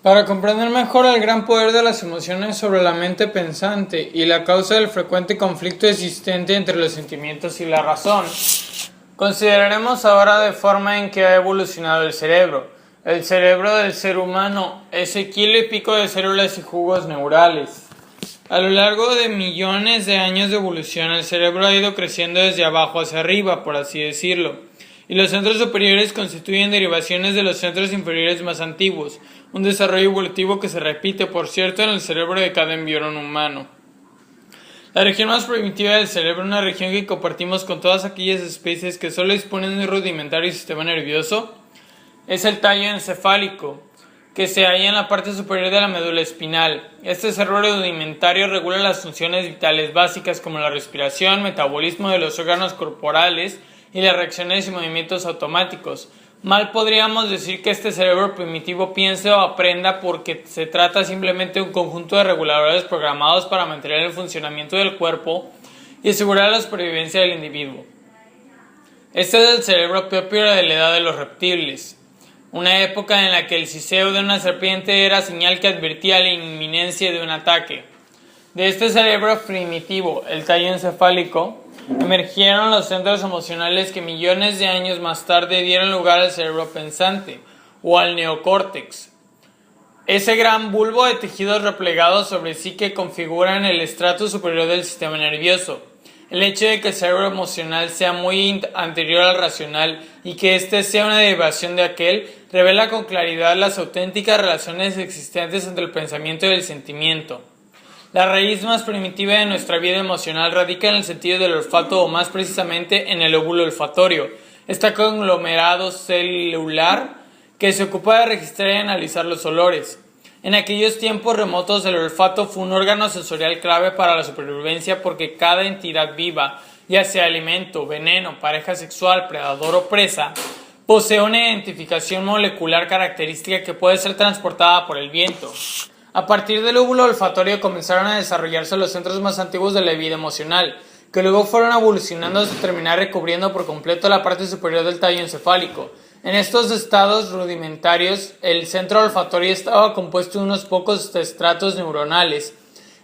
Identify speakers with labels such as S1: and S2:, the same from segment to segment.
S1: Para comprender mejor el gran poder de las emociones sobre la mente pensante y la causa del frecuente conflicto existente entre los sentimientos y la razón, consideraremos ahora de forma en que ha evolucionado el cerebro. El cerebro del ser humano es kilo y pico de células y jugos neurales. A lo largo de millones de años de evolución, el cerebro ha ido creciendo desde abajo hacia arriba, por así decirlo, y los centros superiores constituyen derivaciones de los centros inferiores más antiguos, un desarrollo evolutivo que se repite, por cierto, en el cerebro de cada embrión humano. La región más primitiva del cerebro, una región que compartimos con todas aquellas especies que solo disponen de un rudimentario sistema nervioso, es el tallo encefálico, que se halla en la parte superior de la médula espinal. Este cerebro rudimentario regula las funciones vitales básicas como la respiración, metabolismo de los órganos corporales y las reacciones y movimientos automáticos. Mal podríamos decir que este cerebro primitivo piense o aprenda porque se trata simplemente de un conjunto de reguladores programados para mantener el funcionamiento del cuerpo y asegurar la supervivencia del individuo. Este es el cerebro propio de la edad de los reptiles, una época en la que el siseo de una serpiente era señal que advertía la inminencia de un ataque. De este cerebro primitivo, el tallo encefálico, emergieron los centros emocionales que millones de años más tarde dieron lugar al cerebro pensante, o al neocórtex. Ese gran bulbo de tejidos replegados sobre sí que configuran el estrato superior del sistema nervioso. El hecho de que el cerebro emocional sea muy anterior al racional y que éste sea una derivación de aquel, revela con claridad las auténticas relaciones existentes entre el pensamiento y el sentimiento. La raíz más primitiva de nuestra vida emocional radica en el sentido del olfato o más precisamente en el óvulo olfatorio, este conglomerado celular que se ocupa de registrar y analizar los olores. En aquellos tiempos remotos el olfato fue un órgano sensorial clave para la supervivencia porque cada entidad viva, ya sea alimento, veneno, pareja sexual, predador o presa, posee una identificación molecular característica que puede ser transportada por el viento. A partir del óvulo olfatorio comenzaron a desarrollarse los centros más antiguos de la vida emocional, que luego fueron evolucionando hasta terminar recubriendo por completo la parte superior del tallo encefálico. En estos estados rudimentarios, el centro olfatorio estaba compuesto de unos pocos estratos neuronales,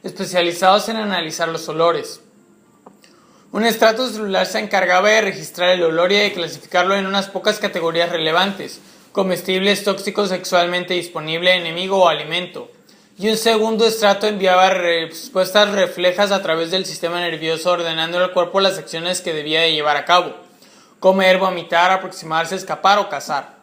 S1: especializados en analizar los olores. Un estrato celular se encargaba de registrar el olor y de clasificarlo en unas pocas categorías relevantes: comestibles, tóxicos, sexualmente disponible, enemigo o alimento. Y un segundo estrato enviaba respuestas reflejas a través del sistema nervioso, ordenando al cuerpo las acciones que debía de llevar a cabo: comer, vomitar, aproximarse, escapar o cazar.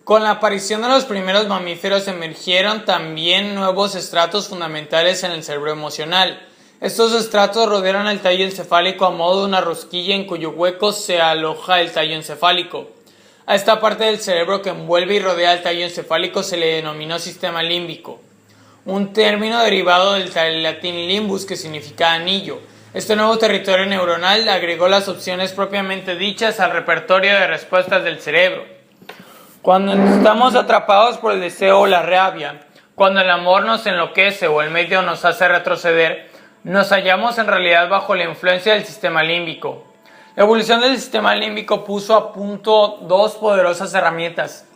S1: Con la aparición de los primeros mamíferos emergieron también nuevos estratos fundamentales en el cerebro emocional. Estos estratos rodearon el tallo encefálico a modo de una rosquilla en cuyo hueco se aloja el tallo encefálico. A esta parte del cerebro que envuelve y rodea el tallo encefálico se le denominó sistema límbico, un término derivado del latín limbus, que significa anillo. Este nuevo territorio neuronal agregó las opciones propiamente dichas al repertorio de respuestas del cerebro. Cuando estamos atrapados por el deseo o la rabia, cuando el amor nos enloquece o el medio nos hace retroceder, nos hallamos en realidad bajo la influencia del sistema límbico. La evolución del sistema límbico puso a punto dos poderosas herramientas: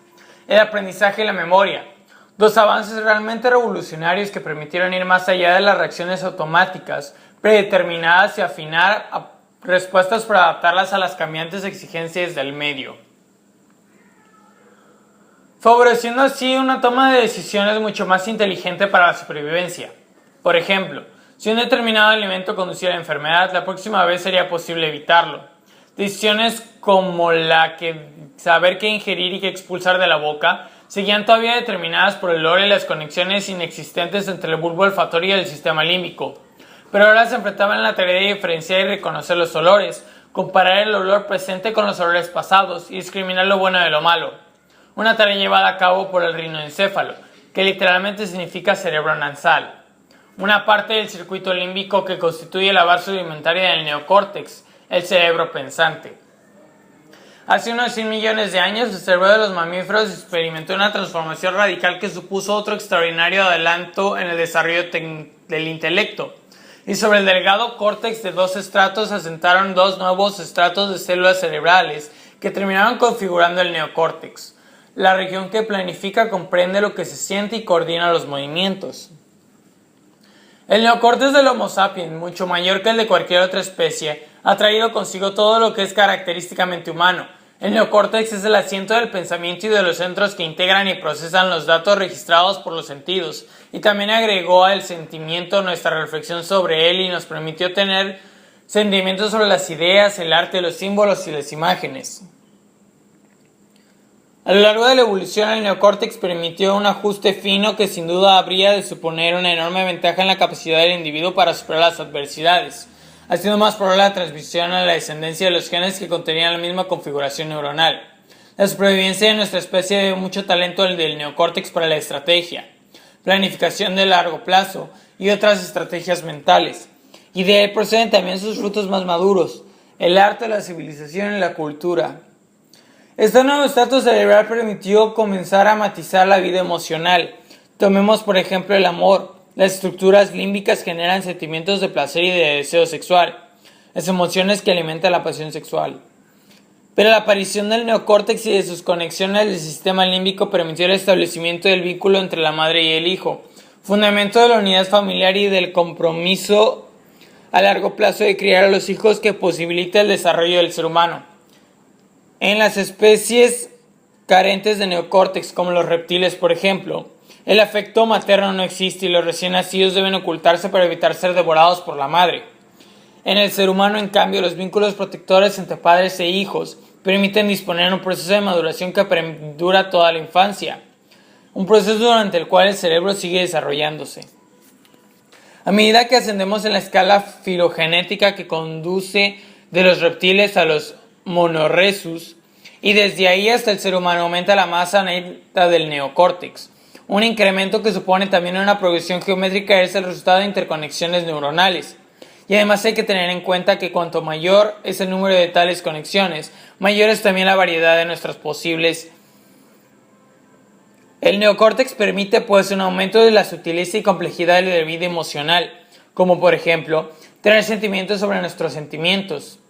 S1: el aprendizaje y la memoria. Dos avances realmente revolucionarios que permitieron ir más allá de las reacciones automáticas, predeterminadas, y afinar respuestas para adaptarlas a las cambiantes exigencias del medio, favoreciendo así una toma de decisiones mucho más inteligente para la supervivencia. Por ejemplo, si un determinado alimento conduciera a la enfermedad, la próxima vez sería posible evitarlo. Decisiones como la que saber qué ingerir y qué expulsar de la boca seguían todavía determinadas por el olor y las conexiones inexistentes entre el bulbo olfatorio y el sistema límbico. Pero ahora se enfrentaban a la tarea de diferenciar y reconocer los olores, comparar el olor presente con los olores pasados y discriminar lo bueno de lo malo. Una tarea llevada a cabo por el rinoencéfalo, que literalmente significa cerebro nasal, una parte del circuito límbico que constituye la base rudimentaria del neocórtex, el cerebro pensante. Hace unos 100 millones de años, el cerebro de los mamíferos experimentó una transformación radical que supuso otro extraordinario adelanto en el desarrollo del intelecto. Y sobre el delgado córtex de dos estratos se asentaron dos nuevos estratos de células cerebrales que terminaron configurando el neocórtex. La región que planifica comprende lo que se siente y coordina los movimientos. El neocórtex del Homo sapiens, mucho mayor que el de cualquier otra especie, ha traído consigo todo lo que es característicamente humano. El neocórtex es el asiento del pensamiento y de los centros que integran y procesan los datos registrados por los sentidos, y también agregó al sentimiento nuestra reflexión sobre él y nos permitió tener sentimientos sobre las ideas, el arte, los símbolos y las imágenes. A lo largo de la evolución, el neocórtex permitió un ajuste fino que sin duda habría de suponer una enorme ventaja en la capacidad del individuo para superar las adversidades, haciendo más probable la transmisión a la descendencia de los genes que contenían la misma configuración neuronal. La supervivencia de nuestra especie debe mucho talento al del neocórtex para la estrategia, planificación de largo plazo y otras estrategias mentales, y de él proceden también sus frutos más maduros, el arte, la civilización y la cultura. Este nuevo estatus cerebral permitió comenzar a matizar la vida emocional. Tomemos por ejemplo el amor. Las estructuras límbicas generan sentimientos de placer y de deseo sexual, las emociones que alimentan la pasión sexual. Pero la aparición del neocórtex y de sus conexiones del sistema límbico permitió el establecimiento del vínculo entre la madre y el hijo, fundamento de la unidad familiar y del compromiso a largo plazo de criar a los hijos que posibilita el desarrollo del ser humano. En las especies carentes de neocórtex, como los reptiles por ejemplo, el afecto materno no existe y los recién nacidos deben ocultarse para evitar ser devorados por la madre. En el ser humano, en cambio, los vínculos protectores entre padres e hijos permiten disponer de un proceso de maduración que perdura toda la infancia, un proceso durante el cual el cerebro sigue desarrollándose. A medida que ascendemos en la escala filogenética que conduce de los reptiles a los monorhesus, y desde ahí hasta el ser humano, aumenta la masa neta del neocórtex. Un incremento que supone también una progresión geométrica es el resultado de interconexiones neuronales. Y además hay que tener en cuenta que cuanto mayor es el número de tales conexiones, mayor es también la variedad de nuestras posibles. El neocórtex permite pues un aumento de la sutileza y complejidad de la vida emocional, como por ejemplo, tener sentimientos sobre nuestros sentimientos.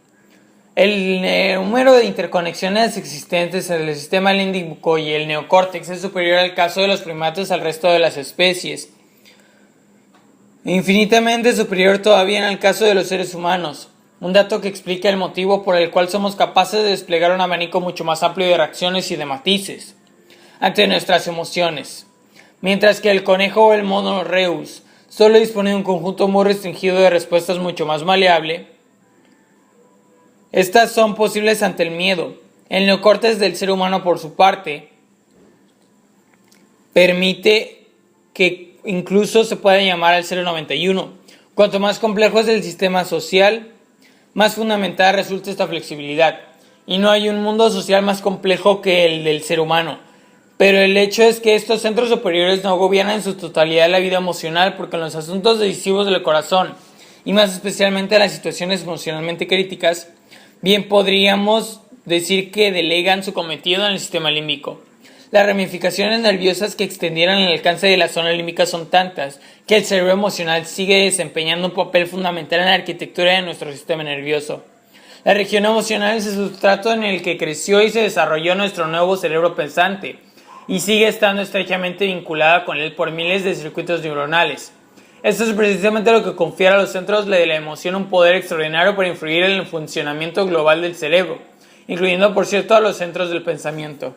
S1: El número de interconexiones existentes en el sistema límbico y el neocórtex es superior al caso de los primates al resto de las especies. Infinitamente superior todavía en el caso de los seres humanos, un dato que explica el motivo por el cual somos capaces de desplegar un abanico mucho más amplio de reacciones y de matices ante nuestras emociones, mientras que el conejo o el mono Reus solo dispone de un conjunto muy restringido de respuestas mucho más maleable. Estas son posibles ante el miedo. El neocórtex del ser humano, por su parte, permite que incluso se pueda llamar al 091. Cuanto más complejo es el sistema social, más fundamental resulta esta flexibilidad. Y no hay un mundo social más complejo que el del ser humano. Pero el hecho es que estos centros superiores no gobiernan en su totalidad la vida emocional, porque en los asuntos decisivos del corazón, y más especialmente en las situaciones emocionalmente críticas, bien podríamos decir que delegan su cometido en el sistema límbico. Las ramificaciones nerviosas que extendieran el alcance de la zona límbica son tantas que el cerebro emocional sigue desempeñando un papel fundamental en la arquitectura de nuestro sistema nervioso. La región emocional es el sustrato en el que creció y se desarrolló nuestro nuevo cerebro pensante y sigue estando estrechamente vinculada con él por miles de circuitos neuronales. Esto es precisamente lo que confiere a los centros de la emoción un poder extraordinario para influir en el funcionamiento global del cerebro, incluyendo por cierto a los centros del pensamiento.